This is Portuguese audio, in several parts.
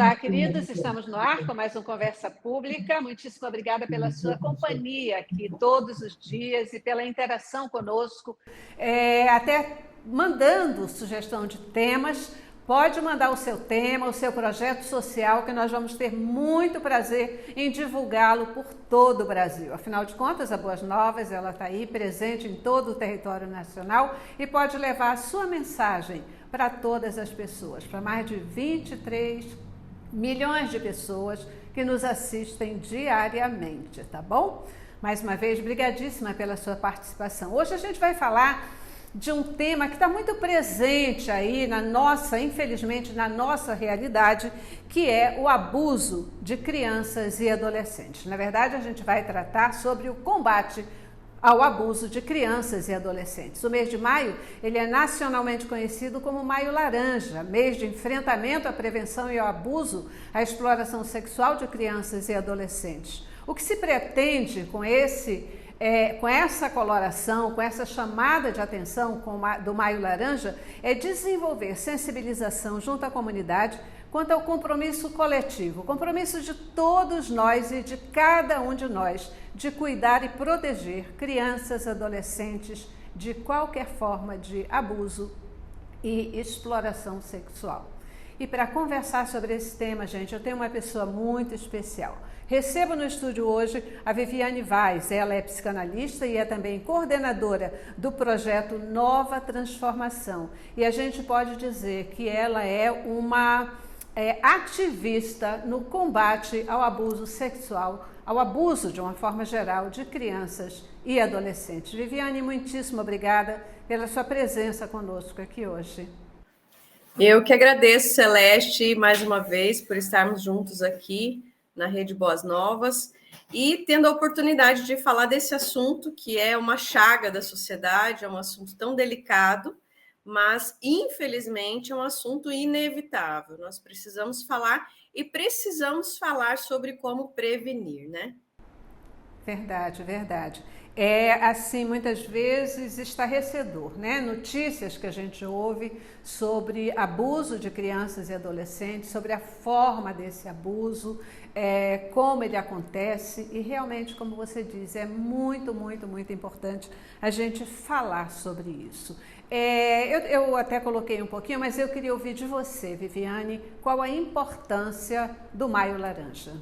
Olá, queridos, estamos no ar com mais um Conversa Pública. Muitíssimo obrigada pela sua companhia aqui todos os dias e pela interação conosco, até mandando sugestão de temas. Pode mandar o seu tema, o seu projeto social, que nós vamos ter muito prazer em divulgá-lo por todo o Brasil. Afinal de contas, a Boas Novas ela está aí presente em todo o território nacional e pode levar a sua mensagem para todas as pessoas, para mais de 23 milhões de pessoas que nos assistem diariamente, tá bom? Mais uma vez, brigadíssima pela sua participação. Hoje a gente vai falar de um tema que está muito presente aí na nossa, infelizmente, na nossa realidade, que é o abuso de crianças e adolescentes. Na verdade, a gente vai tratar sobre o combate ao abuso de crianças e adolescentes. O mês de maio, ele é nacionalmente conhecido como Maio Laranja, mês de enfrentamento à prevenção e ao abuso, à exploração sexual de crianças e adolescentes. O que se pretende com essa coloração, com essa chamada de atenção do Maio Laranja, é desenvolver sensibilização junto à comunidade quanto ao compromisso coletivo, o compromisso de todos nós e de cada um de nós de cuidar e proteger crianças, adolescentes de qualquer forma de abuso e exploração sexual. E para conversar sobre esse tema, gente, eu tenho uma pessoa muito especial. Recebo no estúdio hoje a Viviane Vaz. Ela é psicanalista e é também coordenadora do projeto Nova Transformação. E a gente pode dizer que ela é uma ativista no combate ao abuso sexual, ao abuso de uma forma geral de crianças e adolescentes. Viviane, muitíssimo obrigada pela sua presença conosco aqui hoje. Eu que agradeço, Celeste, mais uma vez por estarmos juntos aqui na Rede Boas Novas e tendo a oportunidade de falar desse assunto que é uma chaga da sociedade, é um assunto tão delicado, mas infelizmente é um assunto inevitável. Nós precisamos falar e precisamos falar sobre como prevenir, né? Verdade, verdade. É assim, muitas vezes estarrecedor, né? Notícias que a gente ouve sobre abuso de crianças e adolescentes, sobre a forma desse abuso, como ele acontece e realmente, como você diz, é muito, muito, muito importante a gente falar sobre isso. Eu até coloquei um pouquinho, mas eu queria ouvir de você, Viviane, qual a importância do Maio Laranja?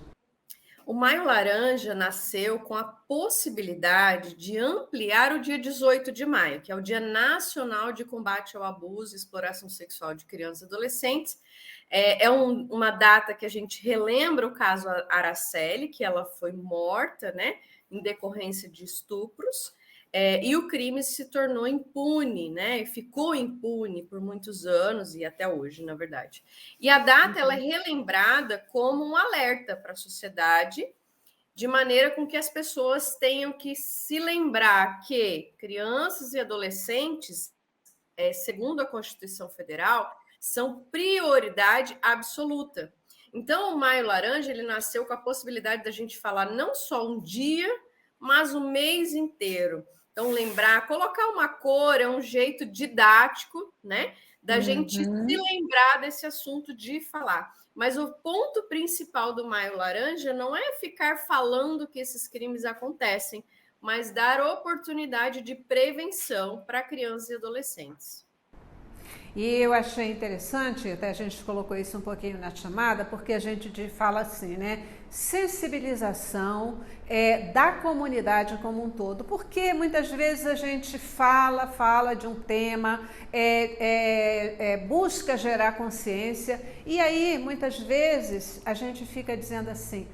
O Maio Laranja nasceu com a possibilidade de ampliar o dia 18 de maio, que é o Dia Nacional de Combate ao Abuso e Exploração Sexual de Crianças e Adolescentes. Uma data que a gente relembra o caso Araceli, que ela foi morta, né, em decorrência de estupros. E o crime se tornou impune, né? E ficou impune por muitos anos e até hoje, na verdade. E a data ela é relembrada como um alerta para a sociedade, de maneira com que as pessoas tenham que se lembrar que crianças e adolescentes, segundo a Constituição Federal, são prioridade absoluta. Então, o Maio Laranja ele nasceu com a possibilidade da gente falar não só um dia, mas o mês inteiro. Então, lembrar, colocar uma cor é um jeito didático, né? Da gente se lembrar desse assunto de falar. Mas o ponto principal do Maio Laranja não é ficar falando que esses crimes acontecem, mas dar oportunidade de prevenção para crianças e adolescentes. E eu achei interessante, até a gente colocou isso um pouquinho na chamada, porque a gente fala assim, né? Sensibilização da comunidade como um todo, porque muitas vezes a gente fala de um tema, busca gerar consciência, e aí muitas vezes a gente fica dizendo assim,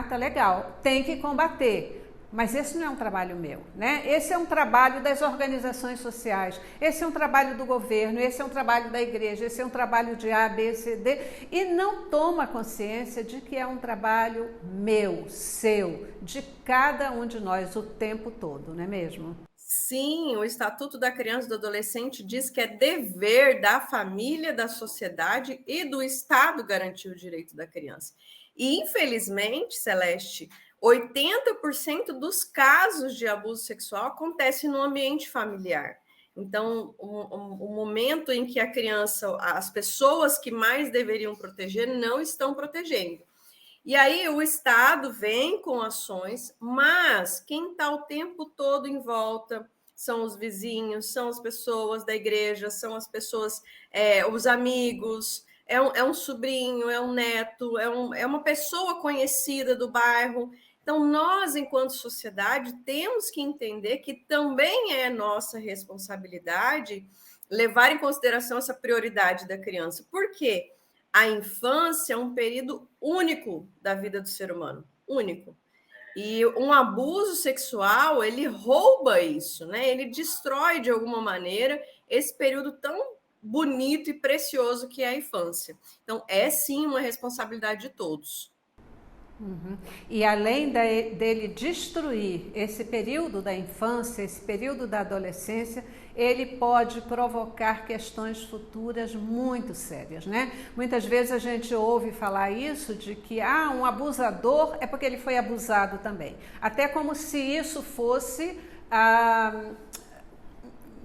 tá legal, tem que combater. Mas esse não é um trabalho meu, né? Esse é um trabalho das organizações sociais, esse é um trabalho do governo, esse é um trabalho da igreja, esse é um trabalho de A, B, C, D, e não toma consciência de que é um trabalho meu, seu, de cada um de nós o tempo todo, não é mesmo? Sim, o Estatuto da Criança e do Adolescente diz que é dever da família, da sociedade e do Estado garantir o direito da criança. E, infelizmente, Celeste, 80% dos casos de abuso sexual acontecem no ambiente familiar. Então, o momento em que a criança, as pessoas que mais deveriam proteger, não estão protegendo. E aí o Estado vem com ações, mas quem está o tempo todo em volta são os vizinhos, são as pessoas da igreja, são as pessoas, os amigos, é um sobrinho, é um neto, é uma pessoa conhecida do bairro. Então, nós, enquanto sociedade, temos que entender que também é nossa responsabilidade levar em consideração essa prioridade da criança. Por quê? A infância é um período único da vida do ser humano, único. E um abuso sexual, ele rouba isso, né? Ele destrói, de alguma maneira, esse período tão bonito e precioso que é a infância. Então, é sim uma responsabilidade de todos. Uhum. E além dele destruir esse período da infância, esse período da adolescência, ele pode provocar questões futuras muito sérias, né? Muitas vezes a gente ouve falar isso, de que um abusador é porque ele foi abusado também. Até como se isso fosse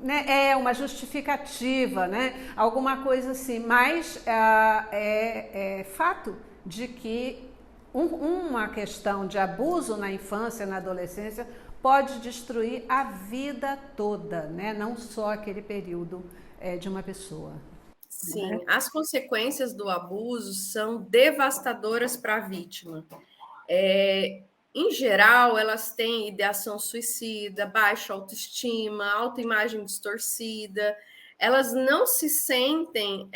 né, uma justificativa, né? Alguma coisa assim, mas é fato de que uma questão de abuso na infância, na adolescência, pode destruir a vida toda, né? Não só aquele período de uma pessoa. Sim, né? As consequências do abuso são devastadoras para a vítima. Em geral, elas têm ideação suicida, baixa autoestima, autoimagem distorcida, elas não se sentem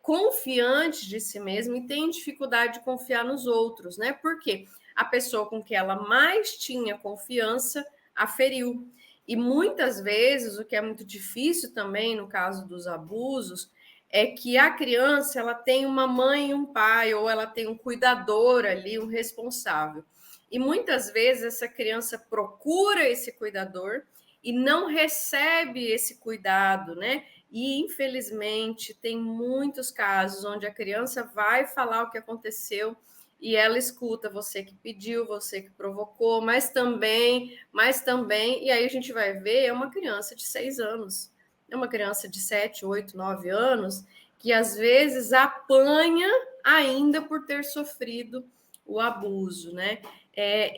confiantes de si mesmas e têm dificuldade de confiar nos outros, né? Porque a pessoa com quem ela mais tinha confiança a feriu. E muitas vezes, o que é muito difícil também no caso dos abusos, é que a criança ela tem uma mãe e um pai, ou ela tem um cuidador ali, um responsável. E muitas vezes essa criança procura esse cuidador e não recebe esse cuidado, né? E, infelizmente, tem muitos casos onde a criança vai falar o que aconteceu e ela escuta você que pediu, você que provocou, mas também, e aí a gente vai ver, é uma criança de 6 anos, é uma criança de 7, 8, 9 anos, que às vezes apanha ainda por ter sofrido o abuso, né?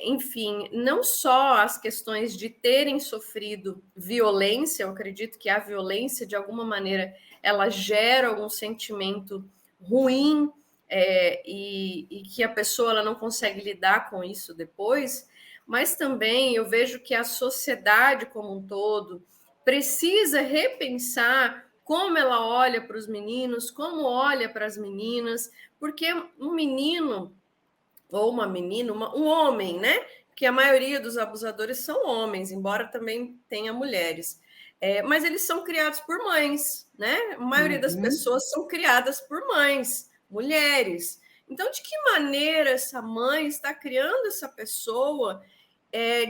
Enfim, não só as questões de terem sofrido violência, eu acredito que a violência, de alguma maneira, ela gera algum sentimento ruim e que a pessoa ela não consegue lidar com isso depois, mas também eu vejo que a sociedade como um todo precisa repensar como ela olha para os meninos, como olha para as meninas, porque um menino ou uma menina, um homem, né? Que a maioria dos abusadores são homens, embora também tenha mulheres. Mas eles são criados por mães, né? A maioria das pessoas são criadas por mães, mulheres. Então, de que maneira essa mãe está criando essa pessoa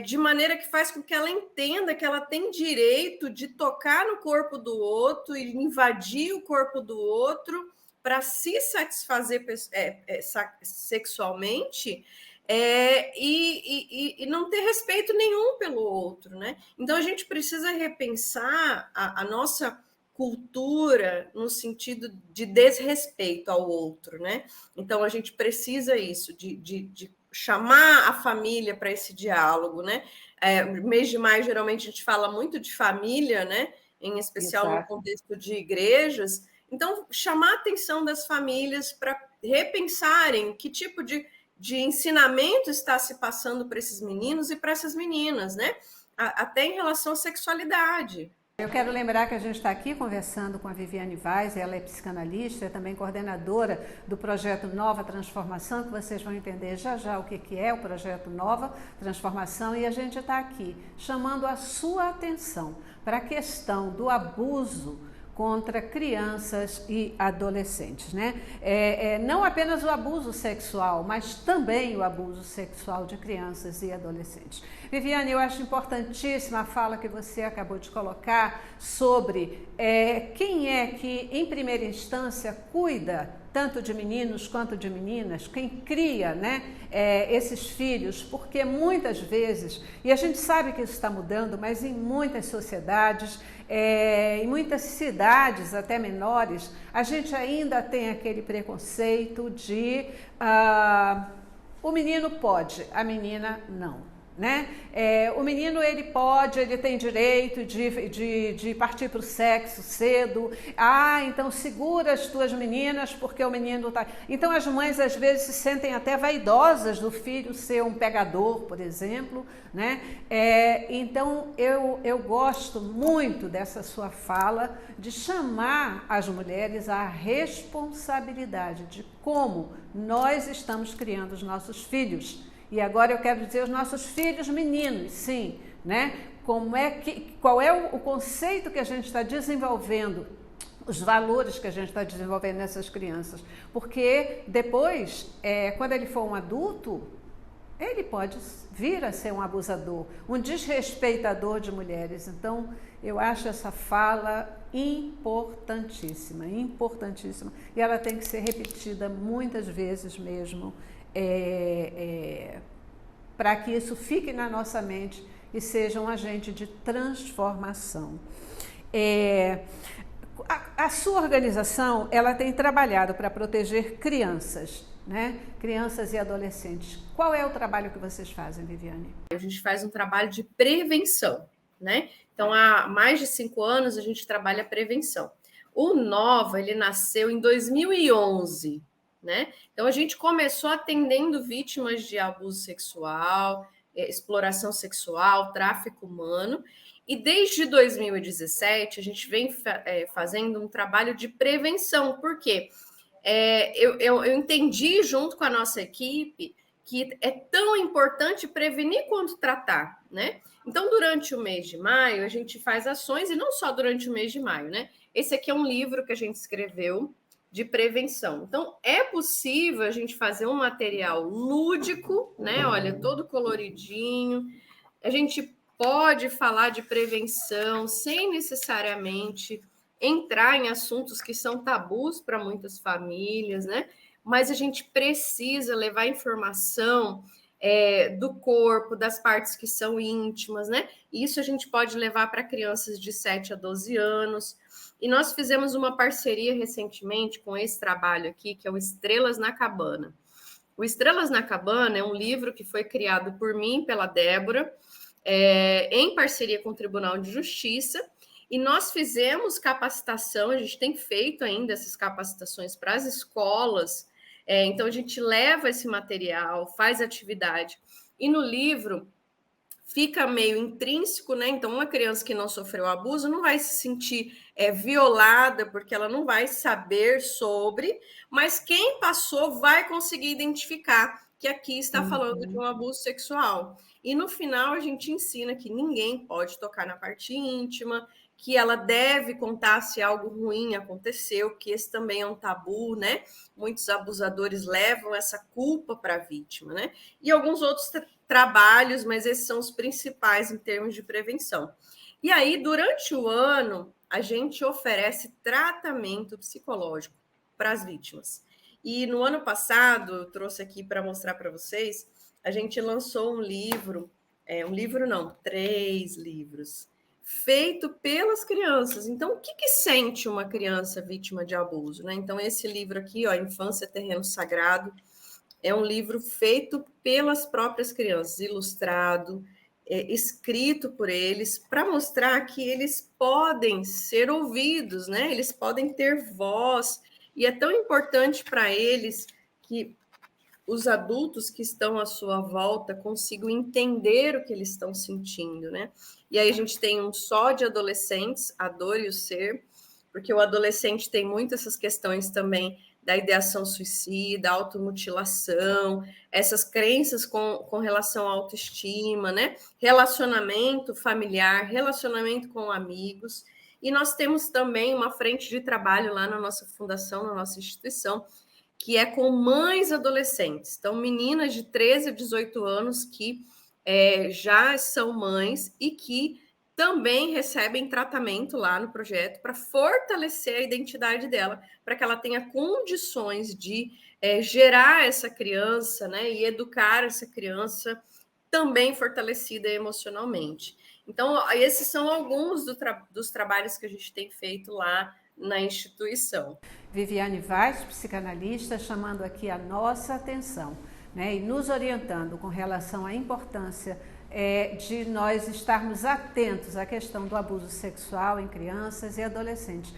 de maneira que faz com que ela entenda que ela tem direito de tocar no corpo do outro e invadir o corpo do outro para se satisfazer sexualmente e não ter respeito nenhum pelo outro, né? Então a gente precisa repensar a nossa cultura no sentido de desrespeito ao outro, né? Então a gente precisa isso, de chamar a família para esse diálogo, né? Mês de maio, geralmente, a gente fala muito de família, né? Em especial Exato. No contexto de igrejas. Então, chamar a atenção das famílias para repensarem que tipo de ensinamento está se passando para esses meninos e para essas meninas, né? Até em relação à sexualidade. Eu quero lembrar que a gente está aqui conversando com a Viviane Vaz, ela é psicanalista, é também coordenadora do projeto Nova Transformação, que vocês vão entender já já o que é o projeto Nova Transformação, e a gente está aqui chamando a sua atenção para a questão do abuso contra crianças e adolescentes, né? Não apenas o abuso sexual, mas também o abuso sexual de crianças e adolescentes. Viviane, eu acho importantíssima a fala que você acabou de colocar sobre quem é que, em primeira instância, cuida tanto de meninos quanto de meninas, quem cria, né, esses filhos, porque muitas vezes, e a gente sabe que isso está mudando, mas em muitas sociedades, em muitas cidades, até menores, a gente ainda tem aquele preconceito de o menino pode, a menina não. Né? O menino ele pode, ele tem direito de partir para o sexo cedo. Então segura as tuas meninas porque o menino está. Então as mães às vezes se sentem até vaidosas do filho ser um pegador, por exemplo. Né? Então eu gosto muito dessa sua fala de chamar as mulheres à responsabilidade de como nós estamos criando os nossos filhos. E agora eu quero dizer os nossos filhos meninos, sim, né? Qual é o conceito que a gente está desenvolvendo, os valores que a gente está desenvolvendo nessas crianças. Porque depois, quando ele for um adulto, ele pode vir a ser um abusador, um desrespeitador de mulheres. Então, eu acho essa fala importantíssima, importantíssima. E ela tem que ser repetida muitas vezes mesmo, para que isso fique na nossa mente e seja um agente de transformação. A sua organização, ela tem trabalhado para proteger crianças, né? Crianças e adolescentes. Qual é o trabalho que vocês fazem, Viviane? A gente faz um trabalho de prevenção, né? Então, há mais de 5 anos a gente trabalha prevenção. O Nova, ele nasceu em 2011, né? Então, a gente começou atendendo vítimas de abuso sexual, exploração sexual, tráfico humano, e desde 2017 a gente vem fazendo um trabalho de prevenção. Por quê? Eu entendi junto com a nossa equipe que é tão importante prevenir quanto tratar, né? Então, durante o mês de maio, a gente faz ações, e não só durante o mês de maio, né? Esse aqui é um livro que a gente escreveu de prevenção. Então, é possível a gente fazer um material lúdico, né? Olha, todo coloridinho. A gente pode falar de prevenção sem necessariamente entrar em assuntos que são tabus para muitas famílias, né? Mas a gente precisa levar informação do corpo, das partes que são íntimas, né? Isso a gente pode levar para crianças de 7 a 12 anos. E nós fizemos uma parceria recentemente com esse trabalho aqui, que é o Estrelas na Cabana. O Estrelas na Cabana é um livro que foi criado por mim, pela Débora, em parceria com o Tribunal de Justiça, e nós fizemos capacitação, a gente tem feito ainda essas capacitações para as escolas, então a gente leva esse material, faz atividade, e no livro fica meio intrínseco, né? Então, uma criança que não sofreu abuso não vai se sentir violada, porque ela não vai saber sobre, mas quem passou vai conseguir identificar que aqui está falando de um abuso sexual. E no final, a gente ensina que ninguém pode tocar na parte íntima, que ela deve contar se algo ruim aconteceu, que esse também é um tabu, né? Muitos abusadores levam essa culpa para a vítima, né? E alguns outros trabalhos, mas esses são os principais em termos de prevenção. E aí, durante o ano, a gente oferece tratamento psicológico para as vítimas. E no ano passado, eu trouxe aqui para mostrar para vocês, a gente lançou um livro, 3 livros, feito pelas crianças. Então, o que sente uma criança vítima de abuso, né? Então, esse livro aqui, ó, Infância Terreno Sagrado, é um livro feito pelas próprias crianças, ilustrado, escrito por eles, para mostrar que eles podem ser ouvidos, né? Eles podem ter voz, e é tão importante para eles que os adultos que estão à sua volta consigam entender o que eles estão sentindo, né? E aí a gente tem um só de adolescentes, A Dor e o Ser, porque o adolescente tem muitas essas questões também da ideação suicida, automutilação, essas crenças com relação à autoestima, né? Relacionamento familiar, relacionamento com amigos. E nós temos também uma frente de trabalho lá na nossa fundação, na nossa instituição, que é com mães adolescentes. Então, meninas de 13 a 18 anos que já são mães e que também recebem tratamento lá no projeto para fortalecer a identidade dela, para que ela tenha condições de gerar essa criança, né, e educar essa criança também fortalecida emocionalmente. Então, esses são alguns dos trabalhos que a gente tem feito lá na instituição. Viviane Vaz, psicanalista, chamando aqui a nossa atenção, né, e nos orientando com relação à importância de nós estarmos atentos à questão do abuso sexual em crianças e adolescentes.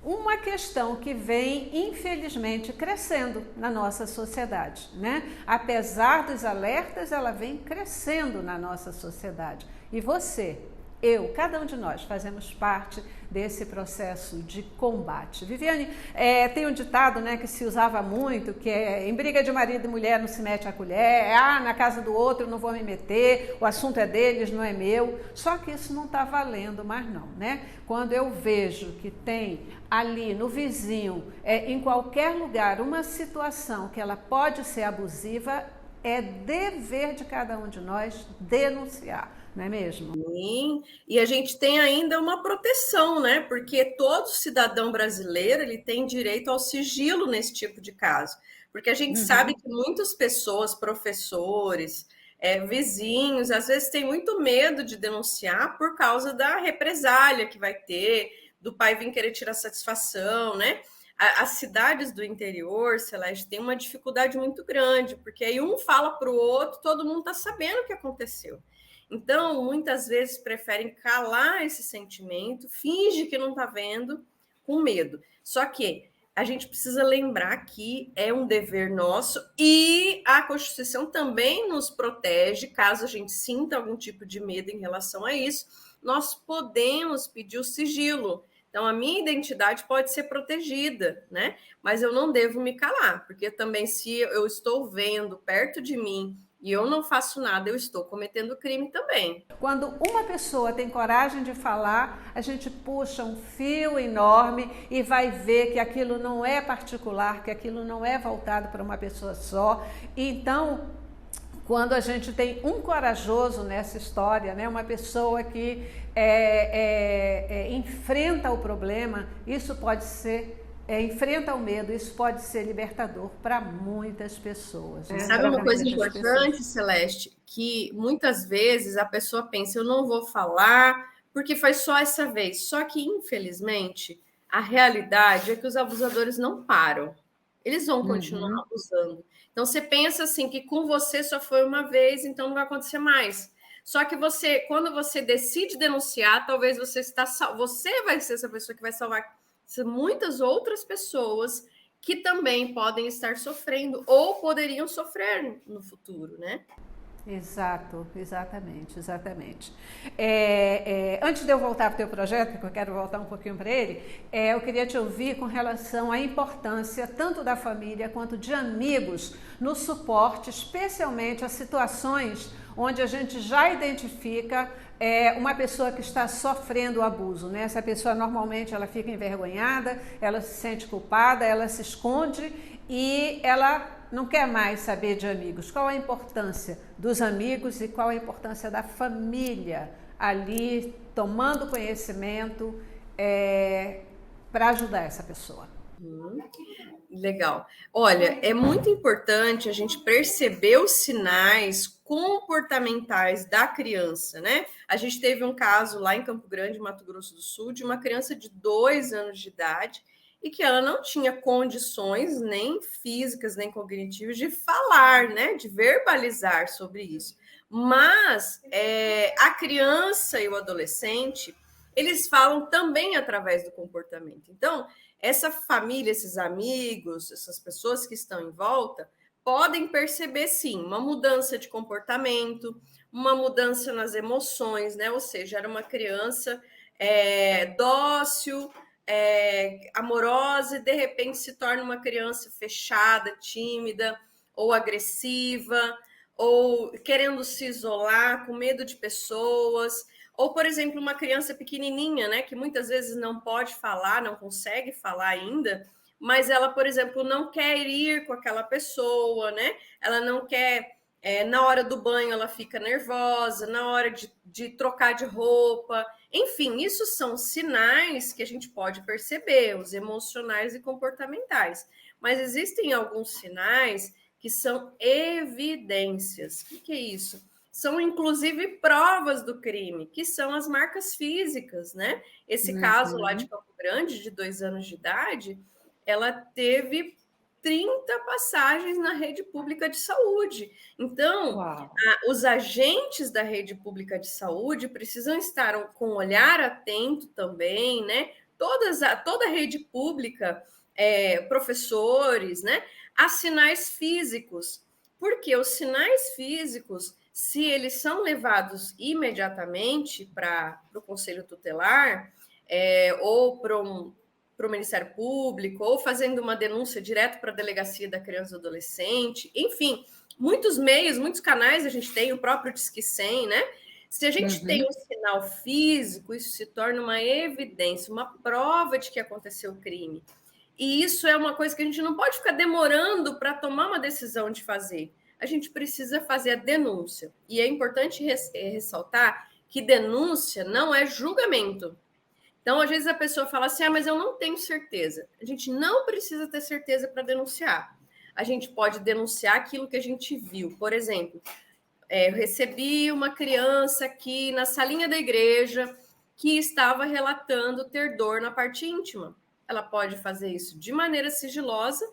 Uma questão que vem, infelizmente, crescendo na nossa sociedade, né? Apesar dos alertas, ela vem crescendo na nossa sociedade. E você, eu, cada um de nós fazemos parte desse processo de combate. Viviane, tem um ditado, né, que se usava muito, que é: em briga de marido e mulher não se mete a colher, na casa do outro eu não vou me meter, o assunto é deles, não é meu. Só que isso não está valendo mais não, né? Quando eu vejo que tem ali no vizinho, em qualquer lugar, uma situação que ela pode ser abusiva, é dever de cada um de nós denunciar. Não é mesmo? Sim, e a gente tem ainda uma proteção, né? Porque todo cidadão brasileiro ele tem direito ao sigilo nesse tipo de caso. Porque a gente sabe que muitas pessoas, professores, vizinhos, às vezes têm muito medo de denunciar por causa da represália que vai ter, do pai vir querer tirar satisfação, né? As cidades do interior, Celeste, tem uma dificuldade muito grande, porque aí um fala para o outro, todo mundo está sabendo o que aconteceu. Então, muitas vezes preferem calar esse sentimento, finge que não está vendo, com medo. Só que a gente precisa lembrar que é um dever nosso e a Constituição também nos protege, caso a gente sinta algum tipo de medo em relação a isso, nós podemos pedir o sigilo. Então, a minha identidade pode ser protegida, né? Mas eu não devo me calar, porque também se eu estou vendo perto de mim e eu não faço nada, eu estou cometendo crime também. Quando uma pessoa tem coragem de falar, a gente puxa um fio enorme e vai ver que aquilo não é particular, que aquilo não é voltado para uma pessoa só. Então, quando a gente tem um corajoso nessa história, né, uma pessoa que enfrenta o problema, isso pode ser enfrenta o medo, isso pode ser libertador para muitas pessoas. Né? Sabe uma coisa importante, Celeste? Que muitas vezes a pessoa pensa, eu não vou falar porque foi só essa vez. Só que, infelizmente, a realidade é que os abusadores não param. Eles vão continuar abusando. Então, você pensa assim, que com você só foi uma vez, então não vai acontecer mais. Só que você, quando você decide denunciar, talvez você vai ser essa pessoa que vai salvar muitas outras pessoas que também podem estar sofrendo ou poderiam sofrer no futuro, né? Exato, exatamente. Antes de eu voltar para o teu projeto, porque eu quero voltar um pouquinho para ele, eu queria te ouvir com relação à importância tanto da família quanto de amigos no suporte, especialmente a situações onde a gente já identifica uma pessoa que está sofrendo o abuso, né? Essa pessoa normalmente ela fica envergonhada, ela se sente culpada, ela se esconde e ela não quer mais saber de amigos. Qual a importância dos amigos e qual a importância da família ali tomando conhecimento para ajudar essa pessoa? Legal. Olha, é muito importante a gente perceber os sinais comportamentais da criança, né? A gente teve um caso lá em Campo Grande, Mato Grosso do Sul, de uma criança de 2 anos de idade e que ela não tinha condições nem físicas, nem cognitivas de falar, né? De verbalizar sobre isso. Mas a criança e o adolescente, eles falam também através do comportamento. Então, essa família, esses amigos, essas pessoas que estão em volta, podem perceber, sim, uma mudança de comportamento, uma mudança nas emoções, né? Ou seja, era uma criança dócil, amorosa, e de repente se torna uma criança fechada, tímida, ou agressiva, ou querendo se isolar, com medo de pessoas. Ou, por exemplo, uma criança pequenininha, né, que muitas vezes não pode falar, não consegue falar ainda, mas ela, por exemplo, não quer ir com aquela pessoa, né? Ela não quer, na hora do banho ela fica nervosa, na hora de trocar de roupa. Enfim, isso são sinais que a gente pode perceber, os emocionais e comportamentais. Mas existem alguns sinais que são evidências. O que é isso? são inclusive provas do crime, que são as marcas físicas, né? Esse caso lá de Campo Grande, de 2 anos de idade, ela teve 30 passagens na rede pública de saúde. Então, os agentes da rede pública de saúde precisam estar com um olhar atento também, né? Toda a rede pública, professores, né? A sinais físicos, porque os sinais físicos, se eles são levados imediatamente para o Conselho Tutelar, ou para o Ministério Público, ou fazendo uma denúncia direto para a Delegacia da Criança e do Adolescente, enfim, muitos meios, muitos canais a gente tem, o próprio Disque 100, né? Se a gente tem um sinal físico, isso se torna uma evidência, uma prova de que aconteceu o crime. E isso é uma coisa que a gente não pode ficar demorando para tomar uma decisão de fazer. A gente precisa fazer a denúncia. E é importante ressaltar que denúncia não é julgamento. Então, às vezes a pessoa fala assim, mas eu não tenho certeza. A gente não precisa ter certeza para denunciar. A gente pode denunciar aquilo que a gente viu. Por exemplo, eu recebi uma criança aqui na salinha da igreja que estava relatando ter dor na parte íntima. Ela pode fazer isso de maneira sigilosa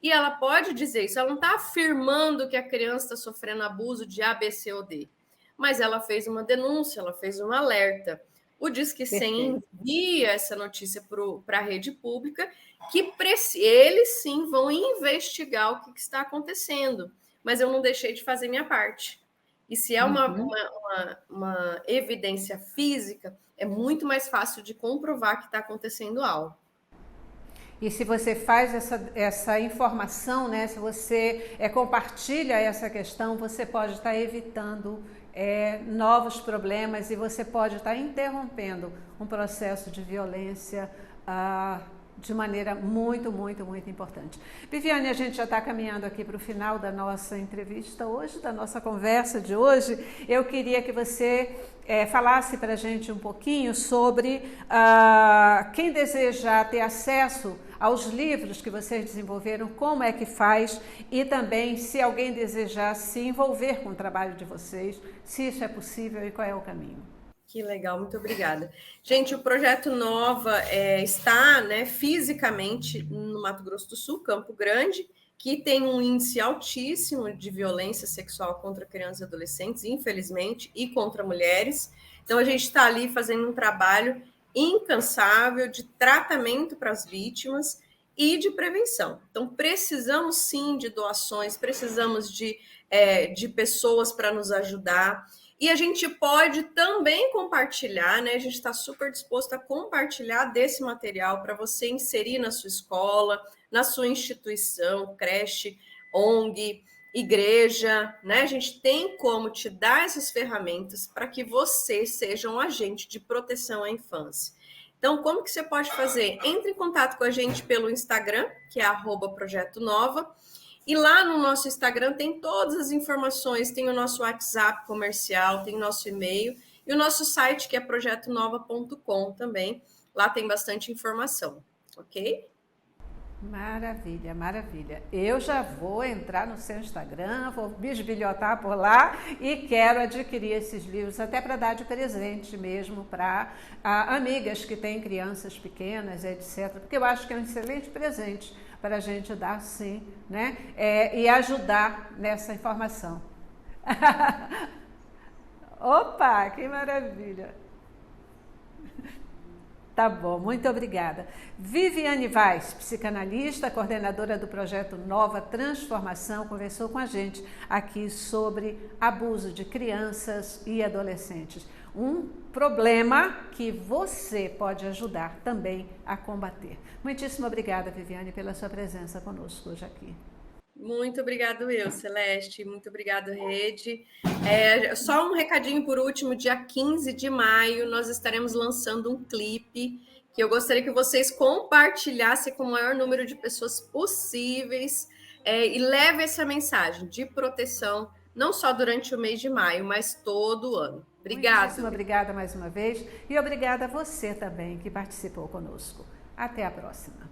e ela pode dizer isso. Ela não está afirmando que a criança está sofrendo abuso de A, B, C ou D, mas ela fez uma denúncia, ela fez um alerta. O Disque 100 envia essa notícia para a rede pública, que eles sim vão investigar o que está acontecendo, mas eu não deixei de fazer minha parte. E se é uma evidência física, é muito mais fácil de comprovar que está acontecendo algo. E se você faz essa informação, né, se você compartilha essa questão, você pode estar evitando novos problemas e você pode estar interrompendo um processo de violência de maneira muito, muito, muito importante. Viviane, a gente já está caminhando aqui para o final da nossa entrevista hoje, da nossa conversa de hoje. Eu queria que você falasse para a gente um pouquinho sobre quem deseja ter acesso aos livros que vocês desenvolveram, como é que faz, e também se alguém desejar se envolver com o trabalho de vocês, se isso é possível e qual é o caminho. Que legal, muito obrigada. Gente, o Projeto Nova está, né, fisicamente no Mato Grosso do Sul, Campo Grande, que tem um índice altíssimo de violência sexual contra crianças e adolescentes, infelizmente, e contra mulheres. Então, a gente está ali fazendo um trabalho incansável de tratamento para as vítimas e de prevenção. Então, precisamos sim de doações, precisamos de pessoas para nos ajudar. E a gente pode também compartilhar, né? A gente está super disposto a compartilhar desse material para você inserir na sua escola, na sua instituição, creche, ONG, igreja, né? A gente tem como te dar essas ferramentas para que você seja um agente de proteção à infância. Então, como que você pode fazer? Entre em contato com a gente pelo Instagram, que é @Projeto Nova. E lá no nosso Instagram tem todas as informações, tem o nosso WhatsApp comercial, tem o nosso e-mail e o nosso site, que é projetonova.com também. Lá tem bastante informação, ok? Maravilha, maravilha. Eu já vou entrar no seu Instagram, vou bisbilhotar por lá e quero adquirir esses livros, até para dar de presente mesmo para amigas que têm crianças pequenas, etc. Porque eu acho que é um excelente presente para a gente dar, sim, né? E ajudar nessa informação. Opa, que maravilha! Tá bom, muito obrigada. Viviane Vaz, psicanalista, coordenadora do projeto Nova Transformação, conversou com a gente aqui sobre abuso de crianças e adolescentes. Um problema que você pode ajudar também a combater. Muitíssimo obrigada, Viviane, pela sua presença conosco hoje aqui. Muito obrigado, Celeste. Muito obrigado, Rede. Só um recadinho por último, dia 15 de maio, nós estaremos lançando um clipe que eu gostaria que vocês compartilhassem com o maior número de pessoas possíveis e leve essa mensagem de proteção, não só durante o mês de maio, mas todo o ano. Obrigada. Muitíssimo obrigada mais uma vez e obrigada a você também que participou conosco. Até a próxima.